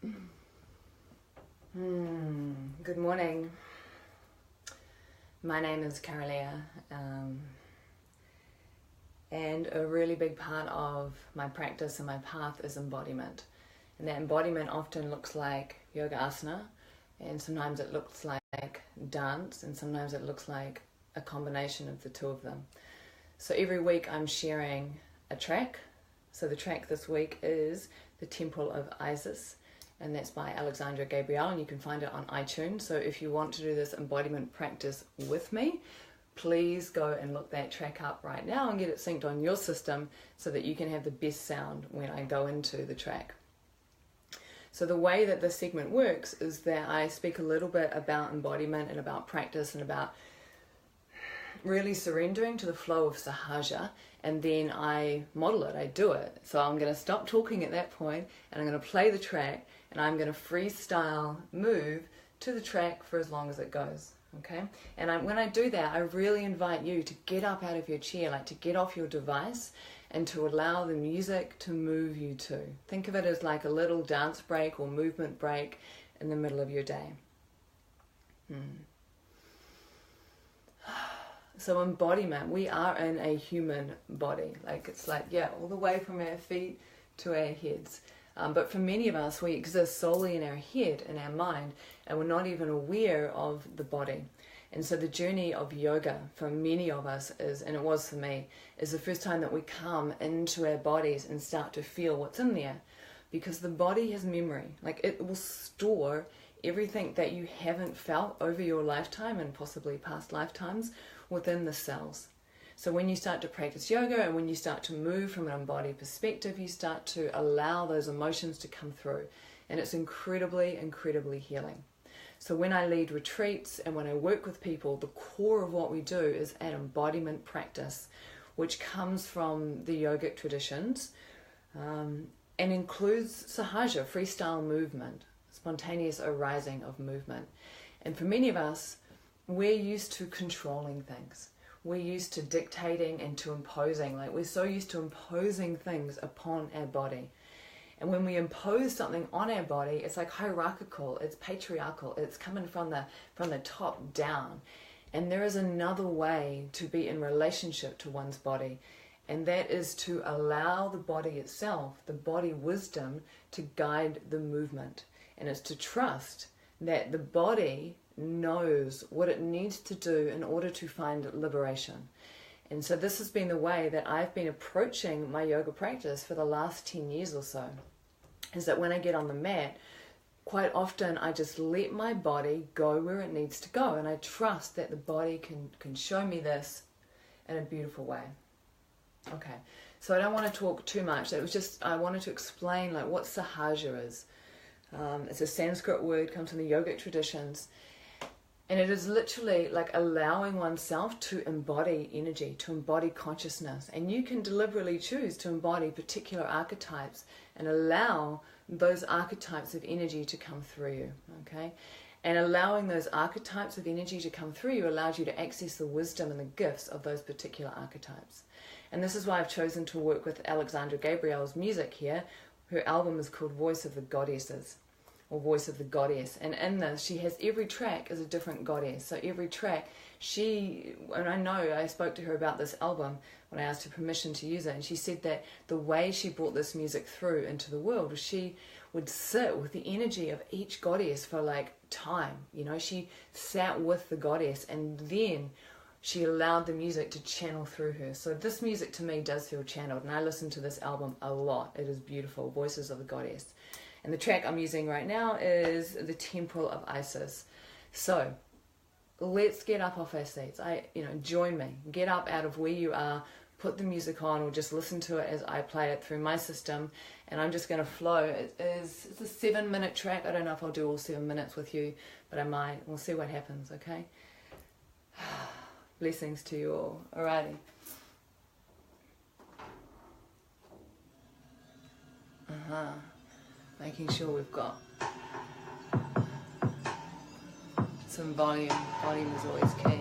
Good morning. My name is Kara-Leah, and a really big part of my practice and my path is embodiment. And that embodiment often looks like yoga asana, and sometimes it looks like dance, and sometimes it looks like a combination of the two of them. So every week I'm sharing a track. So the track this week is The Temple of Isis, and that's by Alexandra Gabriel, and you can find it on iTunes. So if you want to do this embodiment practice with me, please go and look that track up right now and get it synced on your system so that you can have the best sound when I go into the track. So the way that this segment works is that I speak a little bit about embodiment and about practice and about really surrendering to the flow of Sahaja, and then I model it, I do it. So I'm going to stop talking at that point and I'm going to play the track and I'm going to freestyle move to the track for as long as it goes, okay? And when I do that, I really invite you to get up out of your chair, like to get off your device and to allow the music to move you too. Think of it as like a little dance break or movement break in the middle of your day. So embodiment, we are in a human body. Like it's like, yeah, all the way from our feet to our heads. But for many of us, we exist solely in our head, in our mind, and we're not even aware of the body. And so the journey of yoga for many of us is, and it was for me, is the first time that we come into our bodies and start to feel what's in there. Because the body has memory. Like it will store everything that you haven't felt over your lifetime and possibly past lifetimes within the cells. So when you start to practice yoga and when you start to move from an embodied perspective, you start to allow those emotions to come through. And it's incredibly, incredibly healing. So when I lead retreats and when I work with people, the core of what we do is an embodiment practice, which comes from the yogic traditions and includes Sahaja, freestyle movement, spontaneous arising of movement. And for many of us, we're used to controlling things. We're used to dictating and to imposing. Like we're so used to imposing things upon our body. And when we impose something on our body, it's like hierarchical, it's patriarchal, it's coming from the top down. And there is another way to be in relationship to one's body. And that is to allow the body itself, the body wisdom, to guide the movement. And it's to trust that the body knows what it needs to do in order to find liberation. And so this has been the way that I've been approaching my yoga practice for the last 10 years or so, is that when I get on the mat, quite often I just let my body go where it needs to go, and I trust that the body can show me this in a beautiful way. Okay, so I don't want to talk too much. It was just, I wanted to explain like what Sahaja is. It's a Sanskrit word, comes from the yogic traditions. And it is literally like allowing oneself to embody energy, to embody consciousness. And you can deliberately choose to embody particular archetypes and allow those archetypes of energy to come through you, okay? And allowing those archetypes of energy to come through you allows you to access the wisdom and the gifts of those particular archetypes. And this is why I've chosen to work with Alexandra Gabriel's music here. Her album is called Voice of the Goddesses, or Voice of the Goddess. And in this, she has every track is a different goddess. So every track, and I know I spoke to her about this album when I asked her permission to use it, and she said that the way she brought this music through into the world was she would sit with the energy of each goddess for like time. You know, she sat with the goddess and then she allowed the music to channel through her. So this music to me does feel channeled, and I listen to this album a lot. It is beautiful, Voices of the Goddess. And the track I'm using right now is The Temple of Isis. So let's get up off our seats. Join me. Get up out of where you are, put the music on, or just listen to it as I play it through my system. And I'm just going to flow. It's a 7-minute track. I don't know if I'll do all 7 minutes with you, but I might. We'll see what happens, okay? Blessings to you all. Alrighty. Making sure we've got some volume. Volume is always key.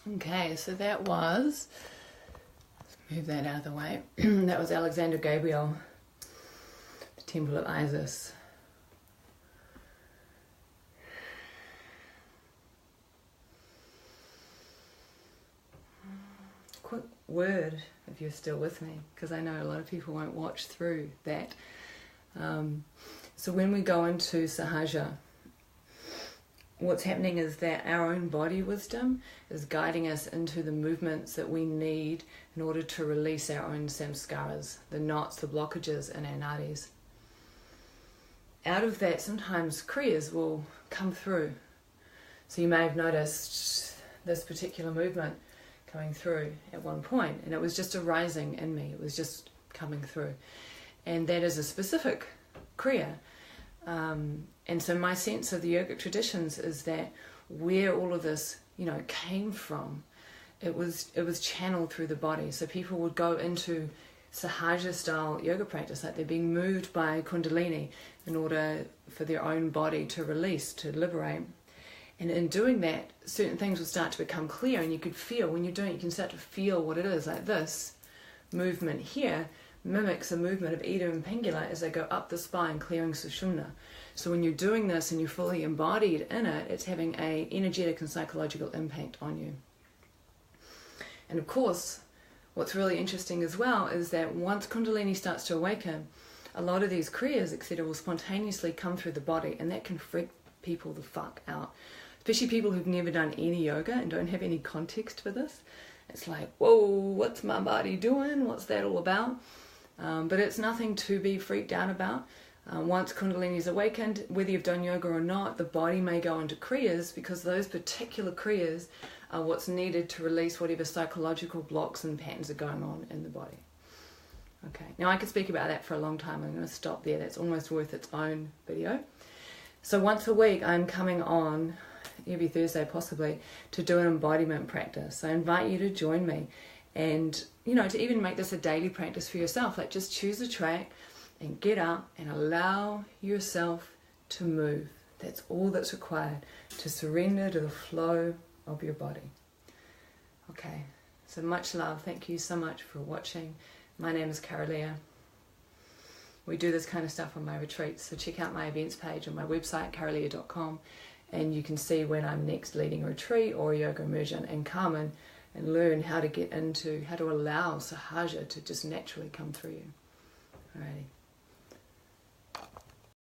Okay, so that was, let's move that out of the way. That was Alexandra Gabriel, the Temple of Isis. Quick word, if you're still with me, because I know a lot of people won't watch through that. So when we go into Sahaja, what's happening is that our own body wisdom is guiding us into the movements that we need in order to release our own samskaras, the knots, the blockages in our nadis. Out of that, sometimes kriyas will come through. So you may have noticed this particular movement coming through at one point, and it was just arising in me. It was just coming through. And that is a specific kriya. And so my sense of the yogic traditions is that where all of this, came from, it was channeled through the body. So people would go into Sahaja style yoga practice, like they're being moved by Kundalini in order for their own body to release, to liberate. And in doing that, certain things will start to become clear, and you could feel, when you're doing it, you can start to feel what it is. Like this movement here mimics a movement of Ida and Pingala as they go up the spine, clearing Sushumna. So when you're doing this and you're fully embodied in it, it's having an energetic and psychological impact on you. And of course, what's really interesting as well is that once Kundalini starts to awaken, a lot of these kriyas, etc., will spontaneously come through the body, and that can freak people the fuck out. Especially people who've never done any yoga and don't have any context for this. It's like, whoa, what's my body doing? What's that all about? But it's nothing to be freaked out about. Once Kundalini is awakened, whether you've done yoga or not, the body may go into kriyas, because those particular kriyas are what's needed to release whatever psychological blocks and patterns are going on in the body. Okay, now I could speak about that for a long time. I'm going to stop there. That's almost worth its own video. So once a week I'm coming on, every Thursday possibly, to do an embodiment practice. I invite you to join me, and to even make this a daily practice for yourself. Like, just choose a track and get up and allow yourself to move. That's all that's required, to surrender to the flow of your body. Okay, so much love. Thank you so much for watching. My name is Kara-Leah. We do this kind of stuff on my retreats, so check out my events page on my website, Kara-Leah.com, and you can see when I'm next leading a retreat or a yoga immersion, and come and learn how to get into, how to allow Sahaja to just naturally come through you. Alrighty.